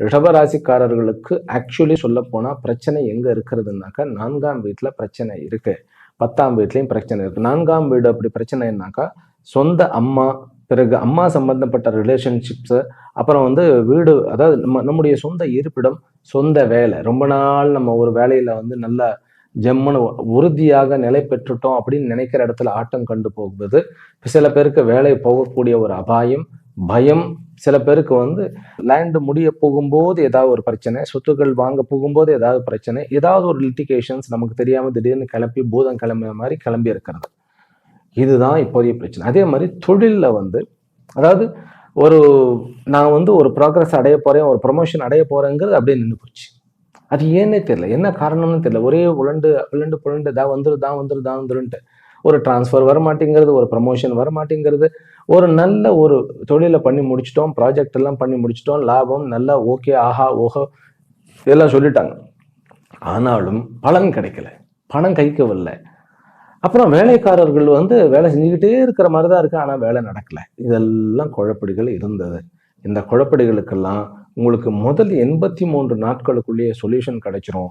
ரிஷபராசிக்காரர்களுக்கு ஆக்சுவலி சொல்ல போனா பிரச்சனை எங்க இருக்கிறதுனாக்கா 4ஆம் வீட்டுல பிரச்சனை இருக்கு. 10ஆம் வீட்லயும் பிரச்சனை இருக்கு. 4ஆம் வீடு அப்படி பிரச்சனைனாக்கா சொந்த அம்மா, பிறகு அம்மா சம்பந்தப்பட்ட ரிலேஷன்ஷிப்ஸ், அப்புறம் வீடு, அதாவது நம்முடைய சொந்த இருப்பிடம், சொந்த வேலை. ரொம்ப நாள் நம்ம ஒரு வேலையில நல்லா ஜம்முன்னு உறுதியாக நிலை பெற்றுட்டோம் அப்படின்னு நினைக்கிற இடத்துல ஆட்டம் கண்டு போகுது. சில பேருக்கு வேலை போகக்கூடிய ஒரு அபாயம், பயம். சில பேருக்கு லேண்ட் முடிய போகும்போது ஏதாவது ஒரு பிரச்சனை, சொத்துக்கள் வாங்க போகும்போது ஏதாவது பிரச்சனை, ஏதாவது ஒரு லிட்டிகேஷன்ஸ் நமக்கு தெரியாம திடீர்னு கிளப்பி பூதம் கிளம்புற மாதிரி கிளம்பி இருக்கிறது. இதுதான் இப்போதைய பிரச்சனை. அதே மாதிரி தொழில்ல அதாவது ஒரு நான் ஒரு ப்ராக்ரஸ் அடைய போறேன், ஒரு ப்ரொமோஷன் அடைய போறேங்கிறது அப்படியே நின்று போச்சு. அது ஏன்னே தெரியல, என்ன காரணம்னு தெரியல. ஒரே உழண்டு புழண்டு புழண்டு வந்துருன்ட்டு ஒரு டிரான்ஸ்ஃபர் வர மாட்டேங்கிறது, ஒரு ப்ரமோஷன் வர மாட்டேங்கிறது. ஒரு நல்ல ஒரு தொழிலை பண்ணி முடிச்சிட்டோம், ப்ராஜெக்ட் எல்லாம் பண்ணி முடிச்சிட்டோம், லாபம் நல்லா ஓகே, ஆஹா ஓஹோ இதெல்லாம் சொல்லிட்டாங்க. ஆனாலும் பலன் கிடைக்கல, பணம் கைக்கு வரல. அப்புறம் வேலைக்காரர்கள் வேலை செஞ்சுக்கிட்டே இருக்கிற மாதிரி தான் இருக்கு, ஆனா வேலை நடக்கல. இதெல்லாம் குழப்படிகள் இருந்தது. இந்த குழப்படிகளுக்கெல்லாம் உங்களுக்கு முதல் 83 நாட்களுக்குள்ளேயே சொல்யூஷன் கிடைச்சிரும்.